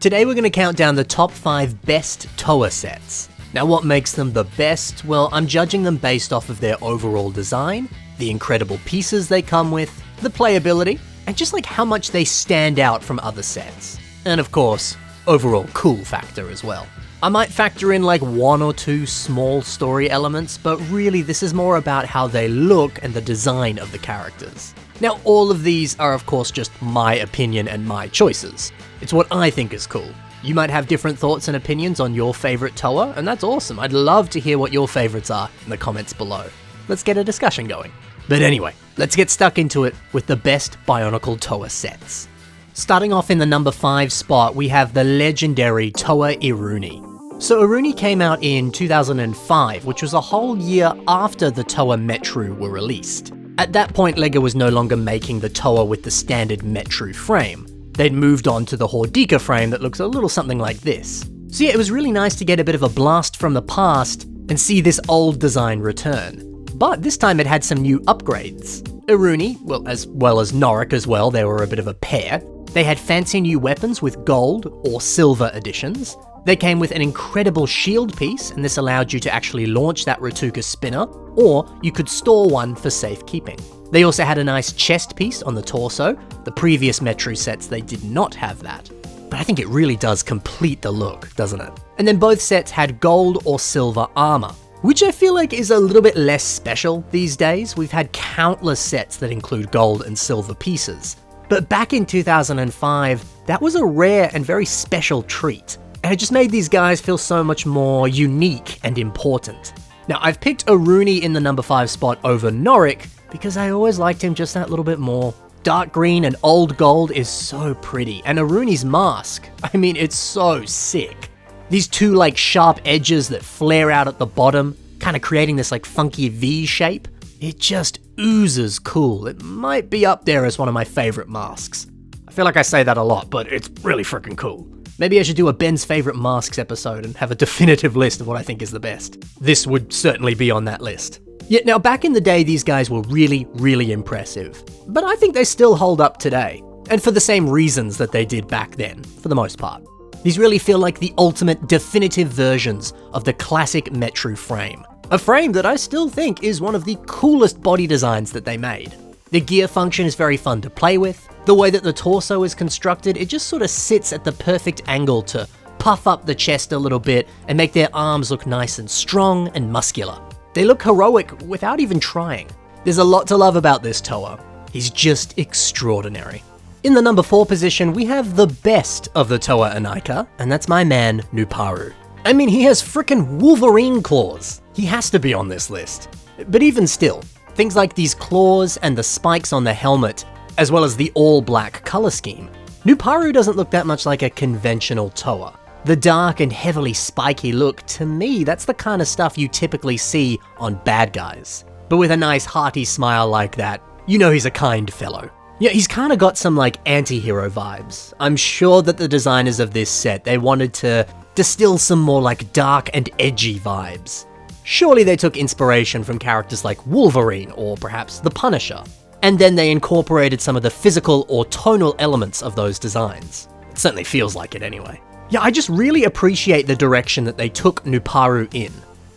Today we're going to count down the top 5 best Towa sets. Now what makes them the best? Well, I'm judging them based off of their overall design, the incredible pieces they come with, the playability, and just like how much they stand out from other sets. And of course, overall cool factor as well. I might factor in like 1 or 2 small story elements, but really this is more about how they look and the design of the characters. Now all of these are of course just my opinion and my choices. It's what I think is cool. You might have different thoughts and opinions on your favorite Towa, and that's awesome. I'd love to hear what your favorites are in the comments below. Let's get a discussion going. But anyway, let's get stuck into it with the best Bionicle Towa sets. Starting off in the number 5 spot, we have the legendary Towa Iruni. So Iruni came out in 2005, which was a whole year after the Towa Metru were released. At that point, LEGO was no longer making the Towa with the standard Metru frame. They'd moved on to the Hordika frame that looks a little something like this. So yeah, it was really nice to get a bit of a blast from the past and see this old design return. But this time it had some new upgrades. Iruni, as well as Norik as well, they were a bit of a pair. They had fancy new weapons with gold or silver editions. They came with an incredible shield piece, and this allowed you to actually launch that Ratuka spinner, or you could store one for safekeeping. They also had a nice chest piece on the torso. The previous Metru sets, they did not have that. But I think it really does complete the look, doesn't it? And then both sets had gold or silver armor, which I feel like is a little bit less special these days. We've had countless sets that include gold and silver pieces. But back in 2005, that was a rare and very special treat. And it just made these guys feel so much more unique and important. Now, I've picked Iruni in the number 5 spot over Norik because I always liked him just that little bit more. Dark green and old gold is so pretty, and Iruni's mask, I mean, it's so sick. These two like sharp edges that flare out at the bottom, kind of creating this like funky V shape, it just oozes cool. It might be up there as one of my favorite masks. I feel like I say that a lot, but it's really freaking cool. Maybe I should do a Ben's favorite masks episode and have a definitive list of what I think is the best. This would certainly be on that list. Yet now back in the day, these guys were really, really impressive. But I think they still hold up today. And for the same reasons that they did back then, for the most part. These really feel like the ultimate definitive versions of the classic Metru frame. A frame that I still think is one of the coolest body designs that they made. The gear function is very fun to play with. The way that the torso is constructed, it just sort of sits at the perfect angle to puff up the chest a little bit and make their arms look nice and strong and muscular. They look heroic without even trying. There's a lot to love about this Towa. He's just extraordinary. In the number 4 position, we have the best of the Towa Anaika, and that's my man, Nuparu. I mean, he has frickin' Wolverine claws. He has to be on this list. But even still, things like these claws and the spikes on the helmet, as well as the all-black color scheme, Nuparu doesn't look that much like a conventional Towa. The dark and heavily spiky look, to me, that's the kind of stuff you typically see on bad guys. But with a nice hearty smile like that, you know he's a kind fellow. Yeah, he's kind of got some like anti-hero vibes. I'm sure that the designers of this set, they wanted to distill some more like dark and edgy vibes. Surely they took inspiration from characters like Wolverine or perhaps the Punisher. And then they incorporated some of the physical or tonal elements of those designs. It certainly feels like it anyway. Yeah, I just really appreciate the direction that they took Nuparu in.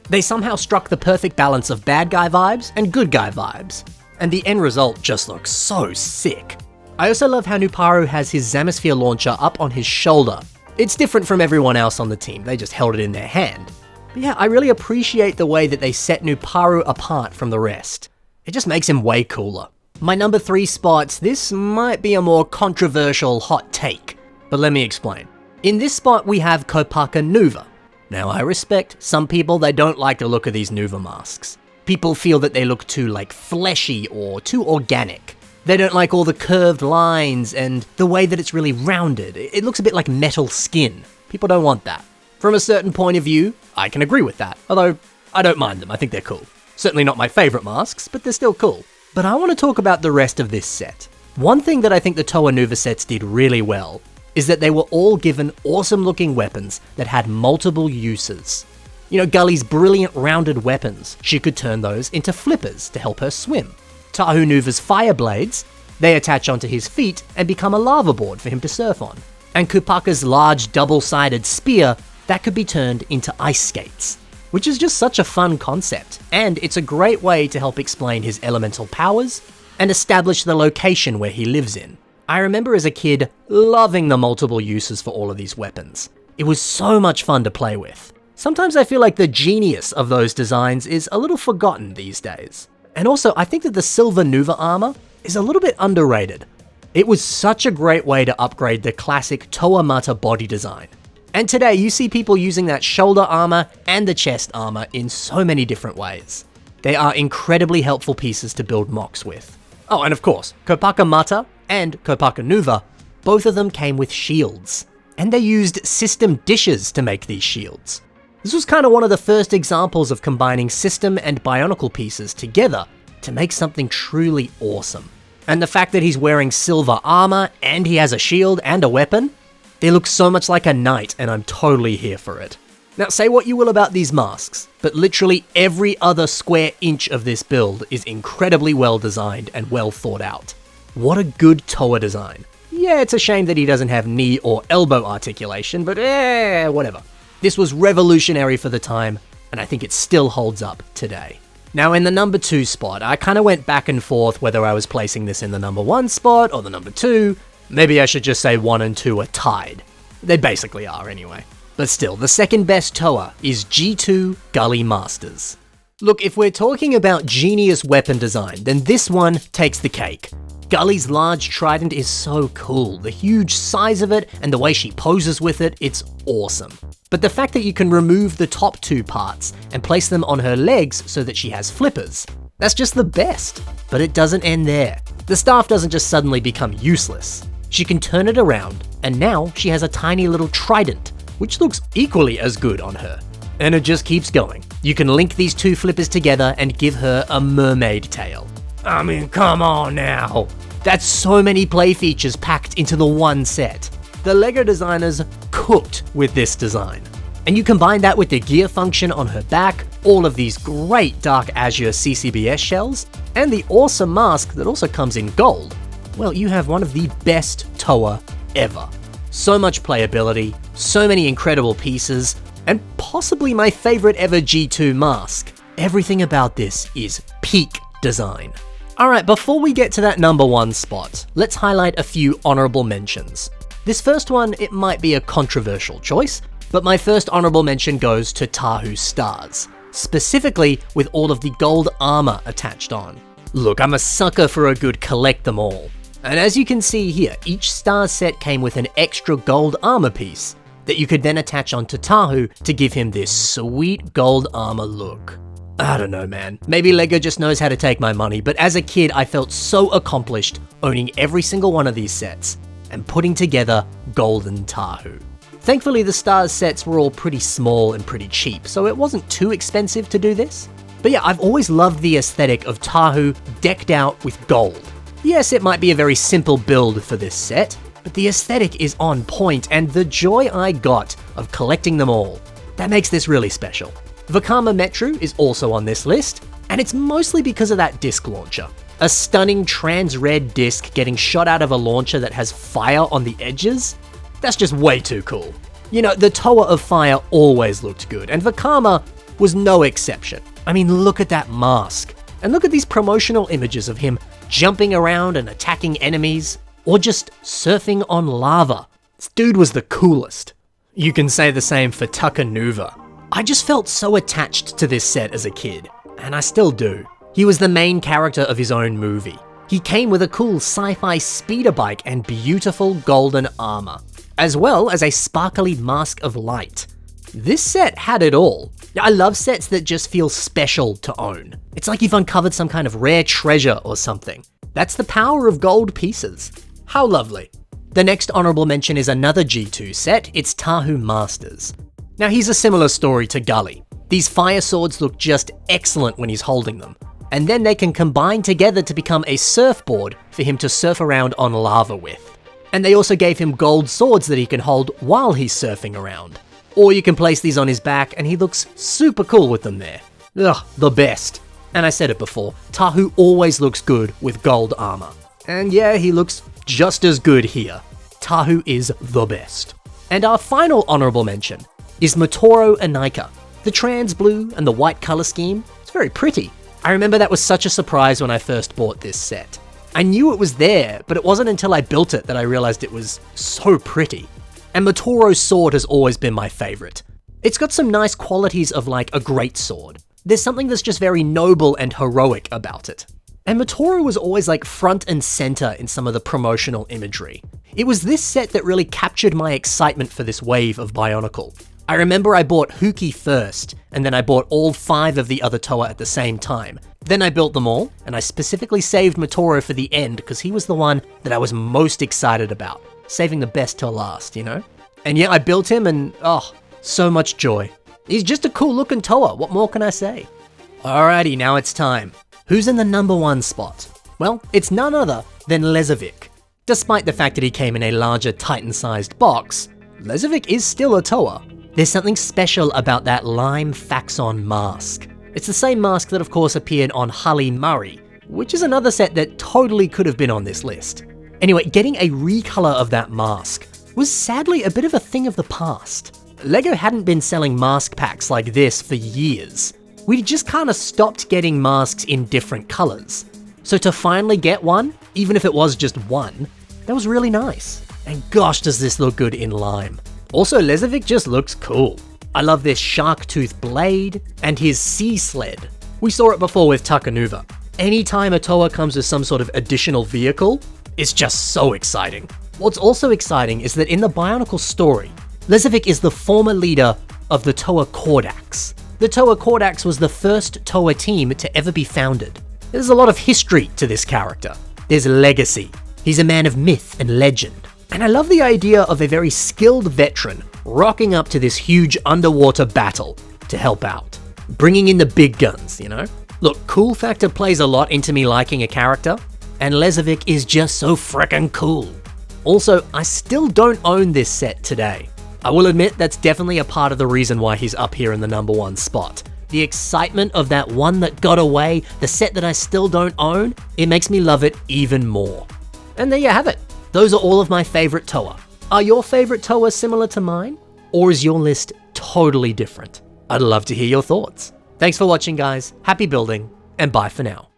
They somehow struck the perfect balance of bad guy vibes and good guy vibes. And the end result just looks so sick. I also love how Nuparu has his Zamisphere launcher up on his shoulder. It's different from everyone else on the team, they just held it in their hand. But yeah, I really appreciate the way that they set Nuparu apart from the rest. It just makes him way cooler. My number 3 spot, this might be a more controversial hot take, but let me explain. In this spot we have Kopaka Nuva. Now I respect some people, they don't like the look of these Nuva masks. People feel that they look too like fleshy or too organic. They don't like all the curved lines and the way that it's really rounded. It looks a bit like metal skin. People don't want that. From a certain point of view, I can agree with that, although I don't mind them, I think they're cool. Certainly not my favorite masks, but they're still cool. But I want to talk about the rest of this set. One thing that I think the Towa Nuva sets did really well is that they were all given awesome looking weapons that had multiple uses. You know, Gullie's brilliant rounded weapons, she could turn those into flippers to help her swim. Tahu Nuva's fire blades, they attach onto his feet and become a lava board for him to surf on. and Kupaka's large double-sided spear that could be turned into ice skates, which is just such a fun concept, and it's a great way to help explain his elemental powers and establish the location where he lives in. I remember as a kid loving the multiple uses for all of these weapons. It was so much fun to play with. Sometimes I feel like the genius of those designs is a little forgotten these days. And also, I think that the Silver Nuva armor is a little bit underrated. It was such a great way to upgrade the classic Towa Mata body design. And today you see people using that shoulder armor and the chest armor in so many different ways. They are incredibly helpful pieces to build mocks with. Oh, and of course, Kopaka Mata and Kopaka Nuva, both of them came with shields. And they used system dishes to make these shields. This was kind of one of the first examples of combining system and Bionicle pieces together to make something truly awesome. And the fact that he's wearing silver armor and he has a shield and a weapon, they look so much like a knight, and I'm totally here for it. Now, say what you will about these masks, but literally every other square inch of this build is incredibly well designed and well thought out. What a good Towa design. Yeah, it's a shame that he doesn't have knee or elbow articulation, but whatever. This was revolutionary for the time, and I think it still holds up today. Now, in the number 2 spot, I kind of went back and forth whether I was placing this in the number 1 spot or the number 2. Maybe I should just say 1 and 2 are tied. They basically are anyway. But still, the second best Towa is G2 Gully Masters. Look, if we're talking about genius weapon design, then this one takes the cake. Gully's large trident is so cool. The huge size of it and the way she poses with it, it's awesome. But the fact that you can remove the top 2 parts and place them on her legs so that she has flippers, that's just the best. But it doesn't end there. The staff doesn't just suddenly become useless. She can turn it around, and now she has a tiny little trident, which looks equally as good on her. And it just keeps going. You can link these 2 flippers together and give her a mermaid tail. I mean, come on now. That's so many play features packed into the one set. The LEGO designers cooked with this design. And you combine that with the gear function on her back, all of these great Dark Azure CCBS shells, and the awesome mask that also comes in gold. Well, you have one of the best Towa ever. So much playability, so many incredible pieces, and possibly my favorite ever G2 mask. Everything about this is peak design. Alright, before we get to that number 1 spot, let's highlight a few honorable mentions. This first one, it might be a controversial choice, but my first honorable mention goes to Tahu Stars, specifically with all of the gold armor attached on. Look, I'm a sucker for a good collect them all. And as you can see here, each star set came with an extra gold armor piece that you could then attach onto Tahu to give him this sweet gold armor look. I don't know, man. Maybe LEGO just knows how to take my money, but as a kid I felt so accomplished owning every single one of these sets and putting together Golden Tahu. Thankfully the stars sets were all pretty small and pretty cheap, so it wasn't too expensive to do this. But yeah, I've always loved the aesthetic of Tahu decked out with gold. Yes, it might be a very simple build for this set, but the aesthetic is on point, and the joy I got of collecting them all, that makes this really special. Vekama Metru is also on this list, and it's mostly because of that disc launcher. A stunning trans-red disc getting shot out of a launcher that has fire on the edges? That's just way too cool. You know, the Towa of Fire always looked good, and Vekama was no exception. I mean, look at that mask. And look at these promotional images of him jumping around and attacking enemies, or just surfing on lava. This dude was the coolest. You can say the same for Taka Nuva. I just felt so attached to this set as a kid, and I still do. He was the main character of his own movie. He came with a cool sci-fi speeder bike and beautiful golden armor, as well as a sparkly mask of light. This set had it all. I love sets that just feel special to own. It's like you've uncovered some kind of rare treasure or something. That's the power of gold pieces. How lovely. The next honorable mention is another G2 set, it's Tahu Masters. Now here's a similar story to Gully. These fire swords look just excellent when he's holding them, and then they can combine together to become a surfboard for him to surf around on lava with. And they also gave him gold swords that he can hold while he's surfing around. Or you can place these on his back and he looks super cool with them there. Ugh, the best. And I said it before, Tahu always looks good with gold armor. And yeah, he looks just as good here. Tahu is the best. And our final honorable mention is Motoro Anika. The trans blue and the white color scheme, it's very pretty. I remember that was such a surprise when I first bought this set. I knew it was there, but it wasn't until I built it that I realized it was so pretty. And Motoro's sword has always been my favorite. It's got some nice qualities of like a great sword. There's something that's just very noble and heroic about it. And Motoro was always like front and center in some of the promotional imagery. It was this set that really captured my excitement for this wave of Bionicle. I remember I bought Huki first, and then I bought all 5 of the other Toa at the same time. Then I built them all, and I specifically saved Motoro for the end because he was the one that I was most excited about. Saving the best till last, you know? And yeah, I built him and oh, so much joy. He's just a cool looking Toa, what more can I say? Alrighty, now it's time. Who's in the number 1 spot? Well, it's none other than Lezovic. Despite the fact that he came in a larger Titan-sized box, Lezovic is still a Toa. There's something special about that lime Faxon mask. It's the same mask that of course appeared on Hully Murray, which is another set that totally could have been on this list. Anyway, getting a recolor of that mask was sadly a bit of a thing of the past. LEGO hadn't been selling mask packs like this for years. We just kind of stopped getting masks in different colors. So to finally get one, even if it was just one, that was really nice. And gosh, does this look good in lime. Also, Lezovic just looks cool. I love this shark tooth blade and his sea sled. We saw it before with Takanuva. Anytime a Toa comes with some sort of additional vehicle, it's just so exciting. What's also exciting is that in the Bionicle story, Lezovic is the former leader of the Toa Kordax. The Toa Kordax was the first Toa team to ever be founded. There's a lot of history to this character. There's legacy. He's a man of myth and legend. And I love the idea of a very skilled veteran rocking up to this huge underwater battle to help out. Bringing in the big guns, you know? Look, cool factor plays a lot into me liking a character, and Lezovic is just so frickin' cool. Also, I still don't own this set today. I will admit that's definitely a part of the reason why he's up here in the number 1 spot. The excitement of that one that got away, the set that I still don't own, it makes me love it even more. And there you have it. Those are all of my favorite Toa. Are your favorite Toa similar to mine? Or is your list totally different? I'd love to hear your thoughts. Thanks for watching, guys. Happy building, and bye for now.